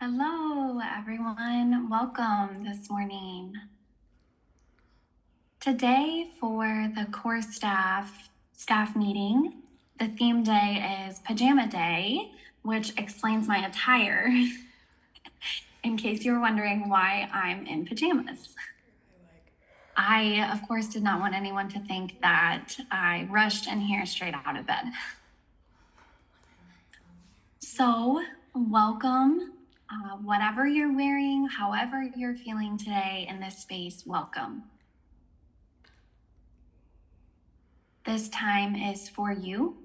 Hello, everyone. Welcome this morning. Today, for the core staff meeting, the theme day is Pajama Day, which explains my attire, in case you're wondering why I'm in pajamas. I, of course, did not want anyone to think that I rushed in here straight out of bed. So, welcome. Whatever you're wearing, however you're feeling today in this space, welcome. This time is for you.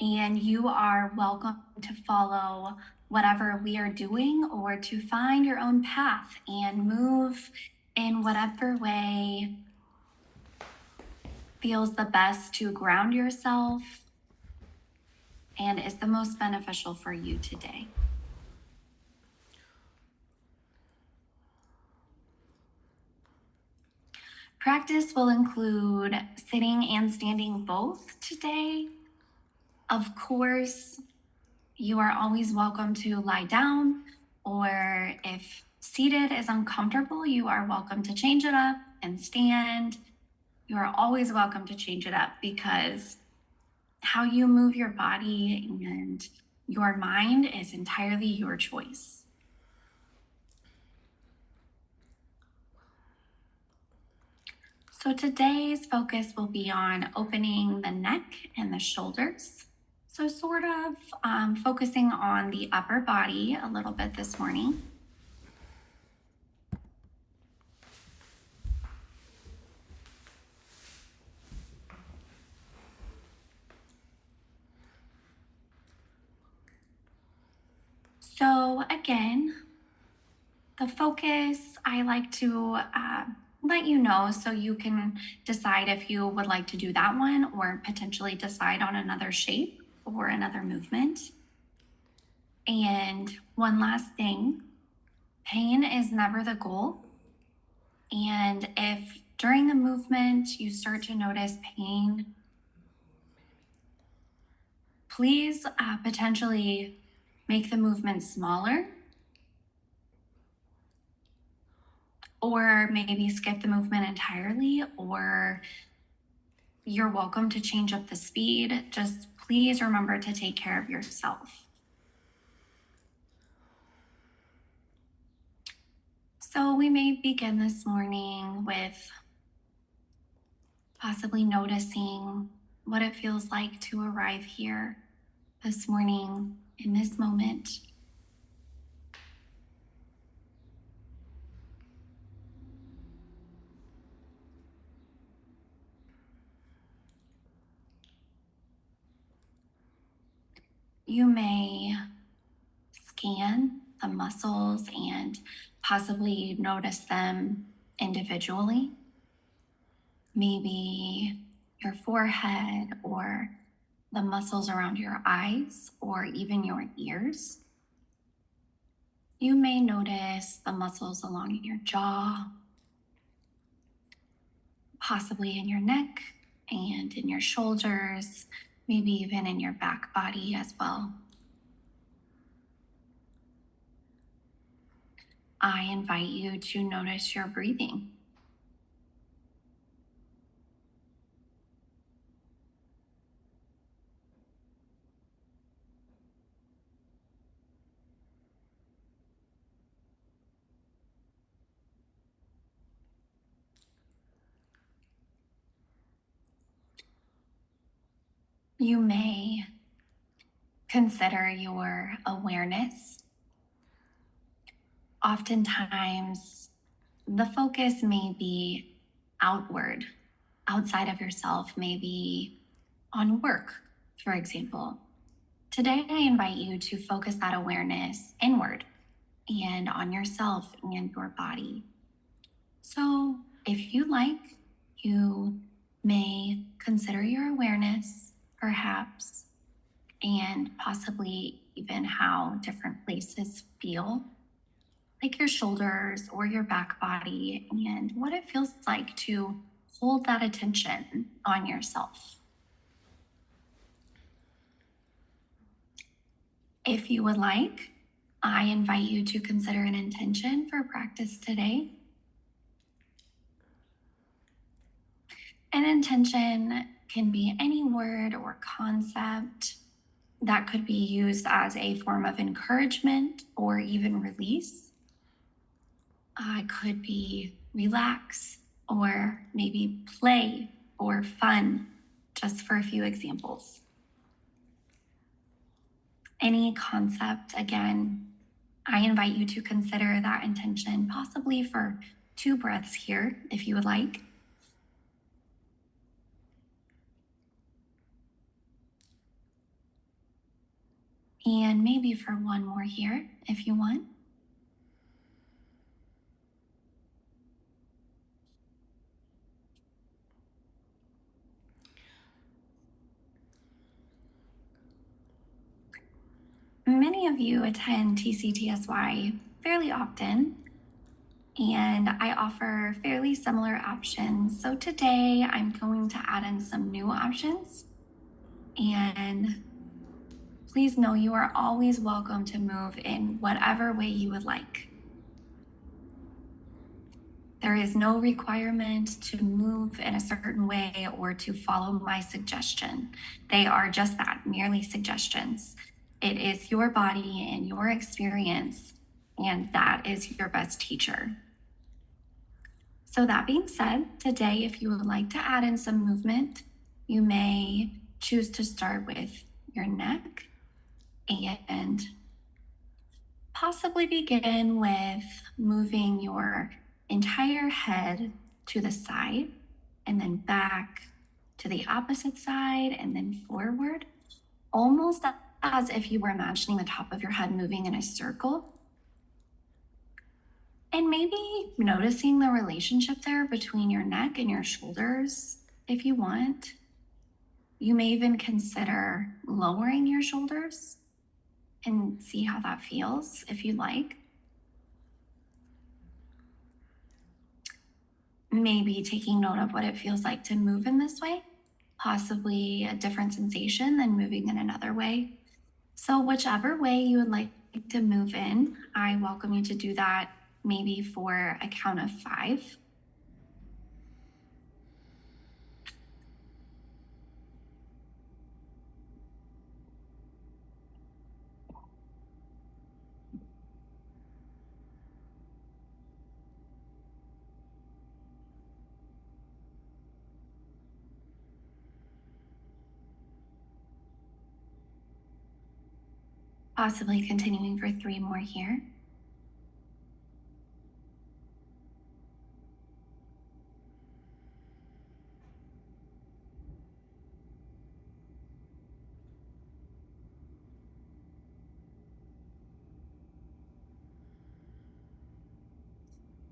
And you are welcome to follow whatever we are doing or to find your own path and move in whatever way feels the best to ground yourself and is the most beneficial for you today. Practice will include sitting and standing both today. Of course, you are always welcome to lie down, or if seated is uncomfortable, you are welcome to change it up and stand. You are always welcome to change it up because how you move your body and your mind is entirely your choice. So today's focus will be on opening the neck and the shoulders. So sort of focusing on the upper body a little bit this morning. So again, the focus, I like to let you know so you can decide if you would like to do that one or potentially decide on another shape or another movement. And one last thing, pain is never the goal. And if during the movement you start to notice pain, please potentially make the movement smaller, or maybe skip the movement entirely, or you're welcome to change up the speed. Just please remember to take care of yourself. So we may begin this morning with possibly noticing what it feels like to arrive here this morning in this moment. You may scan the muscles and possibly notice them individually. Maybe your forehead or the muscles around your eyes or even your ears. You may notice the muscles along your jaw, possibly in your neck and in your shoulders, maybe even in your back body as well. I invite you to notice your breathing. You may consider your awareness. Oftentimes, the focus may be outward, outside of yourself, maybe on work, for example. Today, I invite you to focus that awareness inward and on yourself and your body. So, if you like, you may consider your awareness, perhaps, and possibly even how different places feel, like your shoulders or your back body, and what it feels like to hold that attention on yourself. If you would like, I invite you to consider an intention for practice today. An intention can be any word or concept that could be used as a form of encouragement or even release. It could be relax or maybe play or fun, just for a few examples. Any concept, again, I invite you to consider that intention possibly for 2 breaths here, if you would like. And maybe for 1 more here, if you want. Many of you attend TCTSY fairly often, and I offer fairly similar options. So today I'm going to add in some new options, and please know you are always welcome to move in whatever way you would like. There is no requirement to move in a certain way or to follow my suggestion. They are just that, merely suggestions. It is your body and your experience, and that is your best teacher. So that being said, today, if you would like to add in some movement, you may choose to start with your neck and possibly begin with moving your entire head to the side and then back to the opposite side and then forward, almost as if you were imagining the top of your head moving in a circle. And maybe noticing the relationship there between your neck and your shoulders if you want. You may even consider lowering your shoulders and see how that feels if you'd like. Maybe taking note of what it feels like to move in this way, possibly a different sensation than moving in another way. So whichever way you would like to move in, I welcome you to do that maybe for a count of 5. Possibly continuing for 3 more here.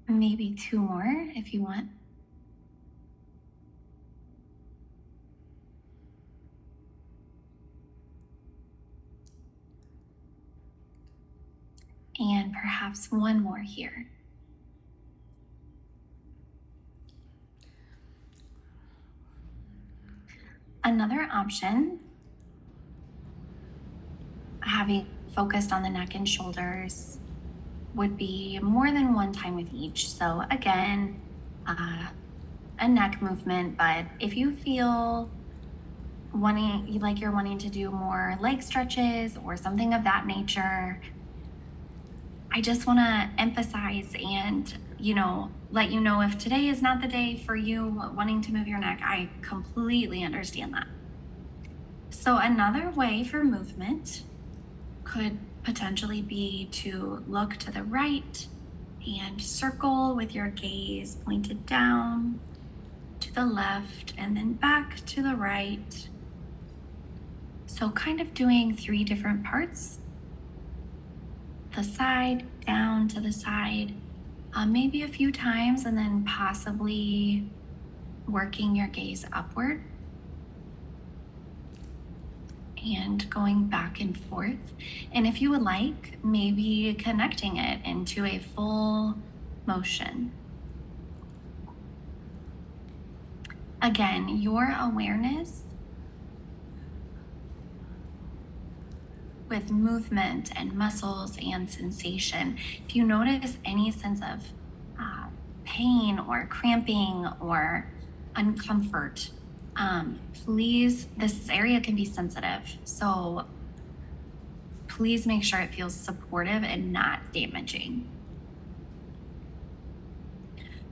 Maybe 2 more if you want. And perhaps 1 more here. Another option, having focused on the neck and shoulders, would be more than 1 time with each. So again, a neck movement, but if you feel you're wanting to do more leg stretches or something of that nature, I just want to emphasize and, let you know if today is not the day for you wanting to move your neck. I completely understand that. So another way for movement could potentially be to look to the right and circle with your gaze pointed down, to the left, and then back to the right. So kind of doing 3 different parts. The side, down to the side, maybe a few times, and then possibly working your gaze upward and going back and forth. And if you would like, maybe connecting it into a full motion. Again, your awareness with movement and muscles and sensation. If you notice any sense of pain or cramping or uncomfort, please, this area can be sensitive. So please make sure it feels supportive and not damaging.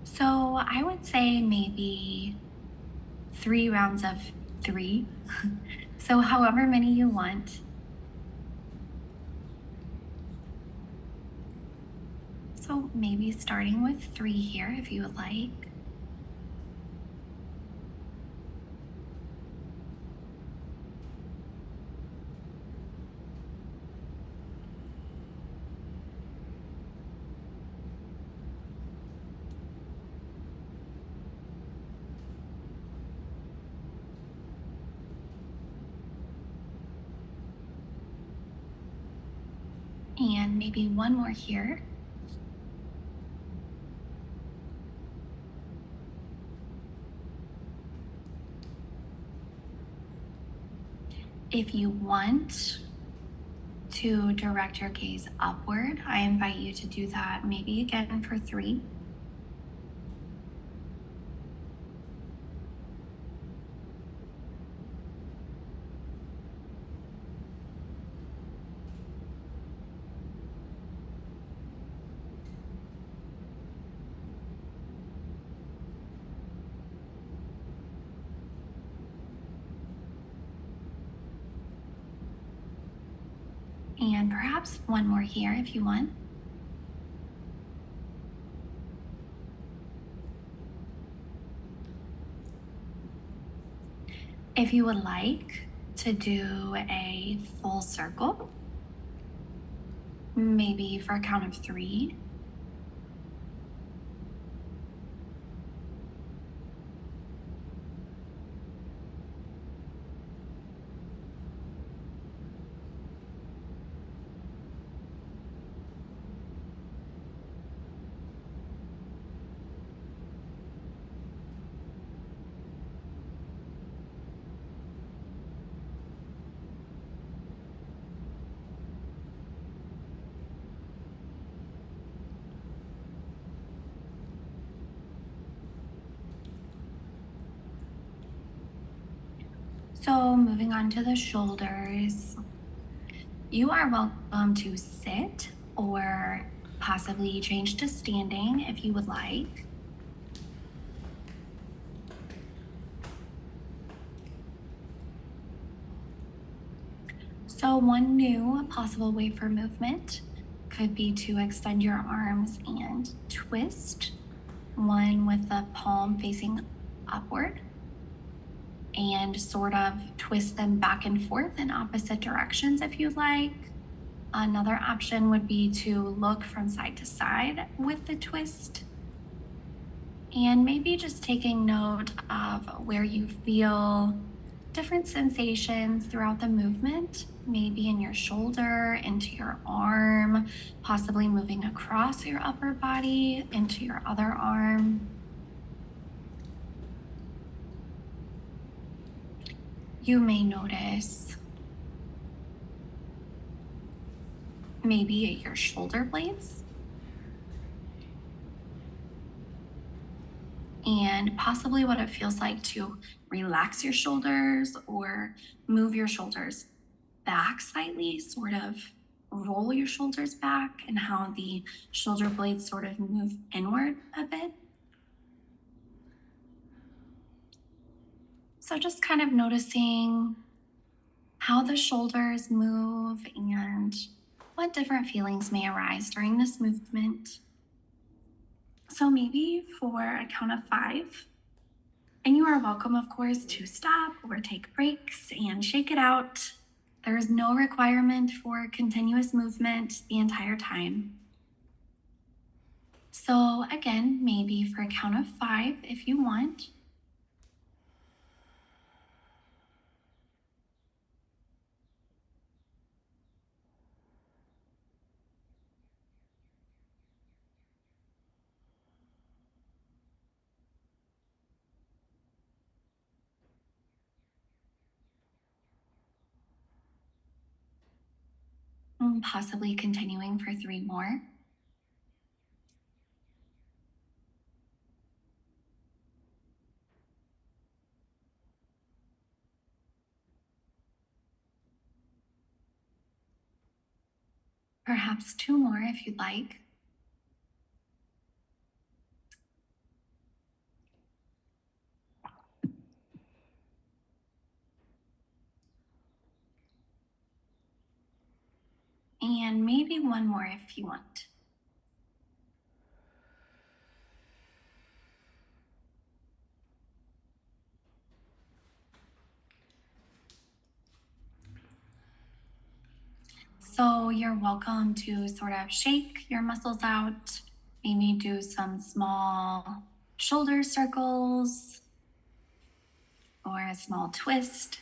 So I would say maybe 3 rounds of 3. So however many you want. So maybe starting with 3 here if you would like. And maybe 1 more here. If you want to direct your gaze upward, I invite you to do that maybe again for 3. And perhaps 1 more here if you want. If you would like to do a full circle, maybe for a count of 3. So moving on to the shoulders, you are welcome to sit or possibly change to standing if you would like. So one new possible way for movement could be to extend your arms and twist, one with the palm facing upward, and sort of twist them back and forth in opposite directions if you'd like. Another option would be to look from side to side with the twist, and maybe just taking note of where you feel different sensations throughout the movement, maybe in your shoulder, into your arm, possibly moving across your upper body into your other arm. You may notice maybe your shoulder blades and possibly what it feels like to relax your shoulders or move your shoulders back slightly, sort of roll your shoulders back, and how the shoulder blades sort of move inward a bit. So just kind of noticing how the shoulders move and what different feelings may arise during this movement. So maybe for a count of 5, and you are welcome, of course, to stop or take breaks and shake it out. There is no requirement for continuous movement the entire time. So again, maybe for a count of 5 if you want. Possibly continuing for 3 more. Perhaps 2 more if you'd like. And maybe 1 more if you want. So you're welcome to sort of shake your muscles out, maybe do some small shoulder circles or a small twist.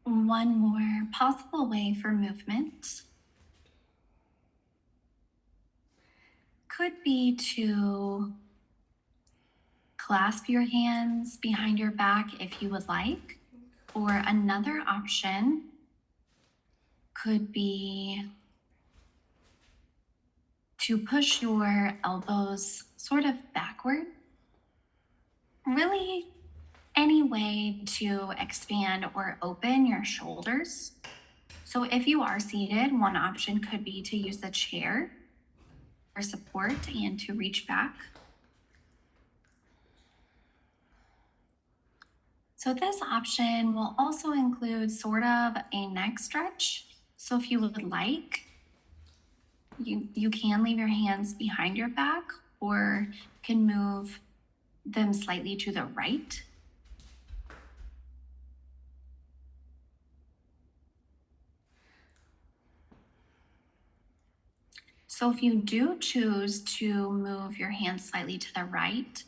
One more possible way for movement could be to clasp your hands behind your back if you would like, or another option could be to push your elbows sort of backward. Really, any way to expand or open your shoulders. So if you are seated, one option could be to use the chair for support and to reach back. So this option will also include sort of a neck stretch. So if you would like, you can leave your hands behind your back or can move them slightly to the right. So if you do choose to move your hands slightly to the right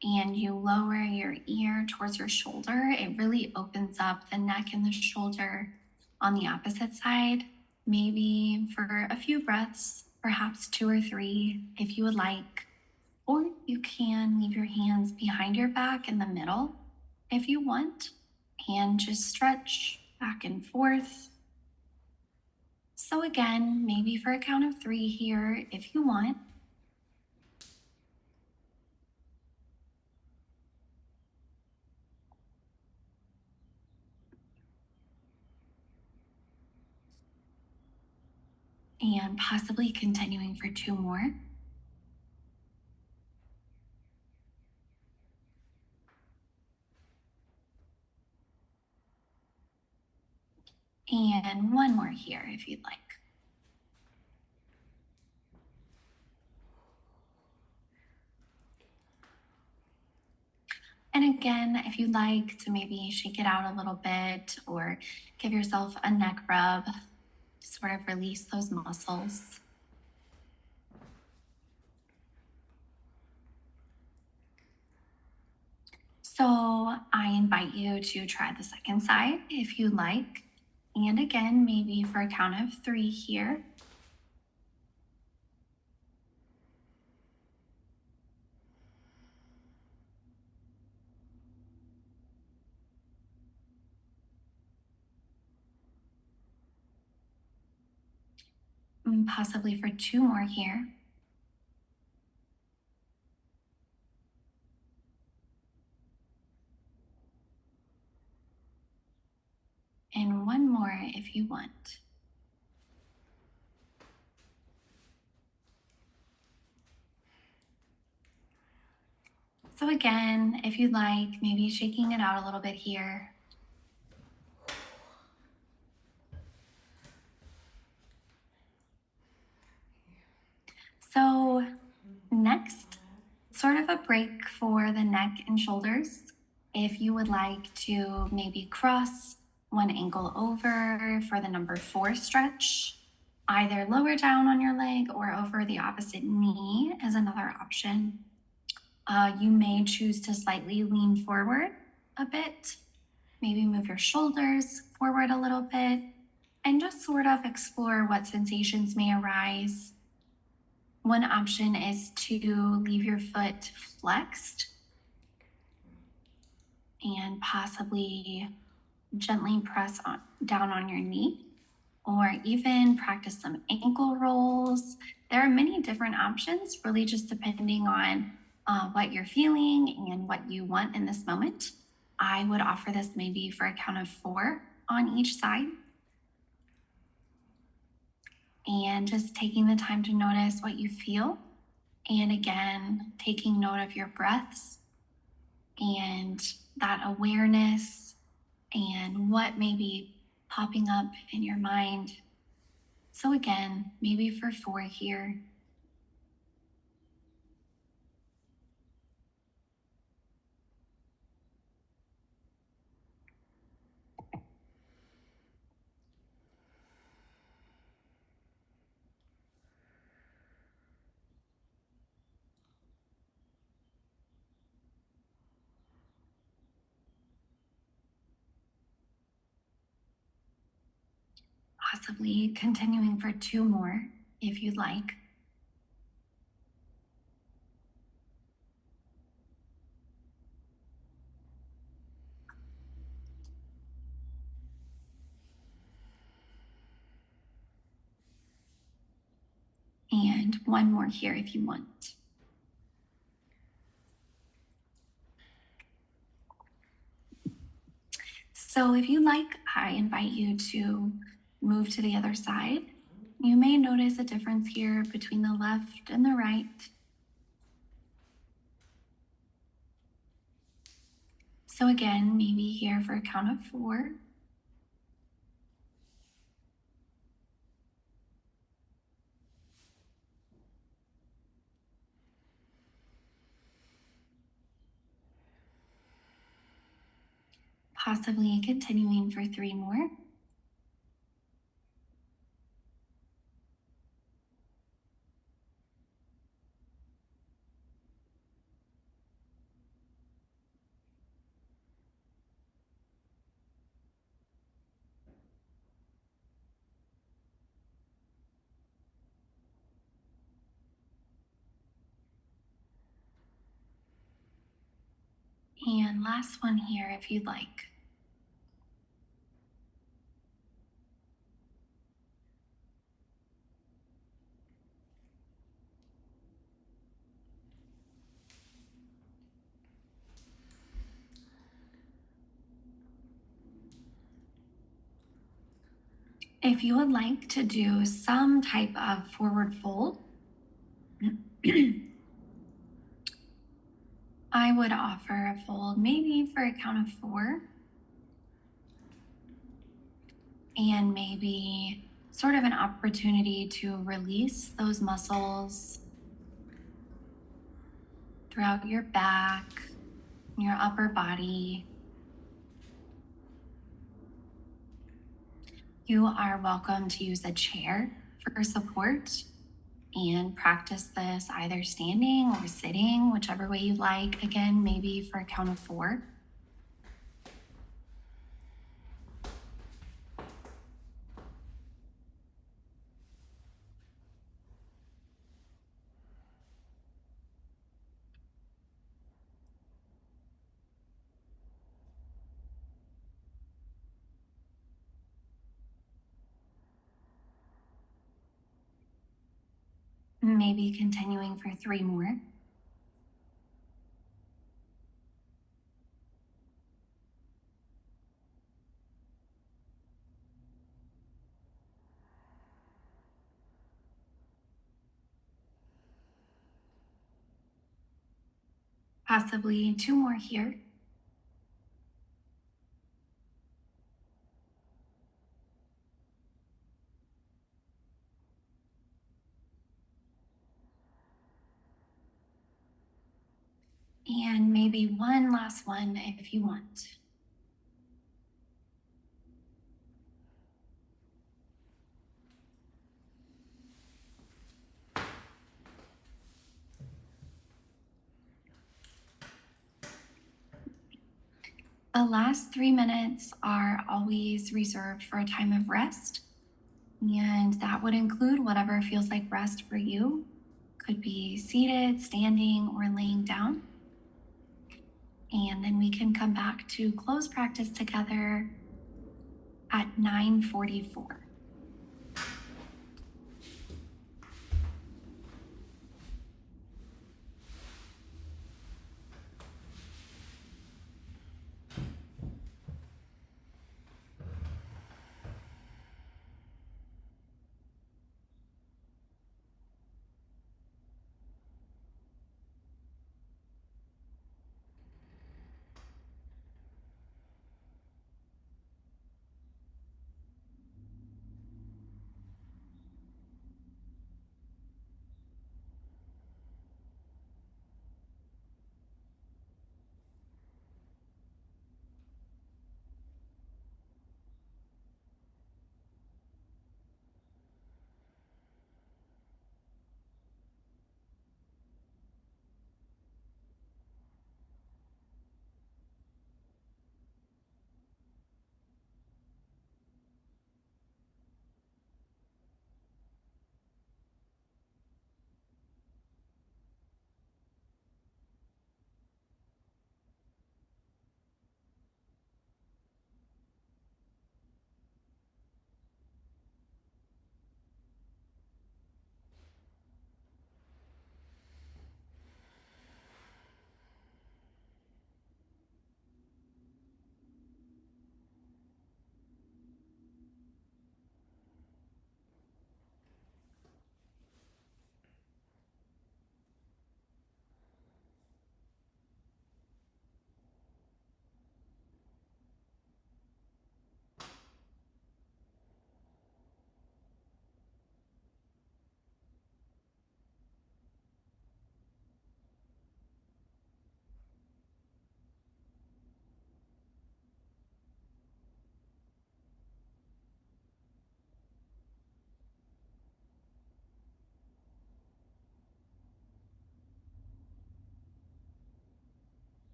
and you lower your ear towards your shoulder, it really opens up the neck and the shoulder on the opposite side, maybe for a few breaths, perhaps 2 or 3 if you would like. Or you can leave your hands behind your back in the middle if you want and just stretch back and forth. So again, maybe for a count of 3 here if you want. And possibly continuing for 2 more. And 1 more here if you'd like. And again, if you'd like to maybe shake it out a little bit or give yourself a neck rub, sort of release those muscles. So I invite you to try the second side if you like. And again, maybe for a count of 3 here. And possibly for 2 more here. And 1 more if you want. So again, if you'd like, maybe shaking it out a little bit here. So next, sort of a break for the neck and shoulders. If you would like to maybe cross one ankle over for the number 4 stretch, either lower down on your leg or over the opposite knee is another option. You may choose to slightly lean forward a bit, maybe move your shoulders forward a little bit, and just sort of explore what sensations may arise. One option is to leave your foot flexed and possibly gently press down on your knee, or even practice some ankle rolls. There are many different options, really just depending on what you're feeling and what you want in this moment. I would offer this maybe for a count of 4 on each side. And just taking the time to notice what you feel. And again, taking note of your breaths and that awareness and what may be popping up in your mind. So again, maybe for 4 here. Possibly continuing for 2 more if you'd like. And 1 more here if you want. So if you like, I invite you to move to the other side. You may notice a difference here between the left and the right. So again, maybe here for a count of 4. Possibly continuing for 3 more. And last one here if you'd like. If you would like to do some type of forward fold, I would offer a fold maybe for a count of 4, and maybe sort of an opportunity to release those muscles throughout your back, your upper body. You are welcome to use a chair for support and practice this either standing or sitting, whichever way you like. Again, maybe for a count of 4. Maybe continuing for 3 more. Possibly 2 more here. And maybe one last one if you want. The last 3 minutes are always reserved for a time of rest, and that would include whatever feels like rest for you. Could be seated, standing, or laying down. And then we can come back to close practice together at 9:44.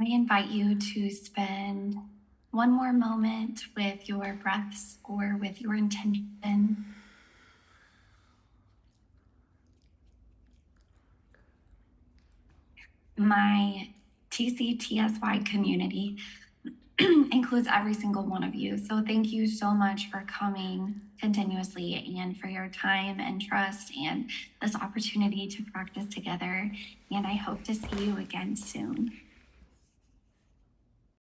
I invite you to spend one more moment with your breaths or with your intention. My TCTSY community includes every single one of you. So thank you so much for coming continuously and for your time and trust and this opportunity to practice together. And I hope to see you again soon.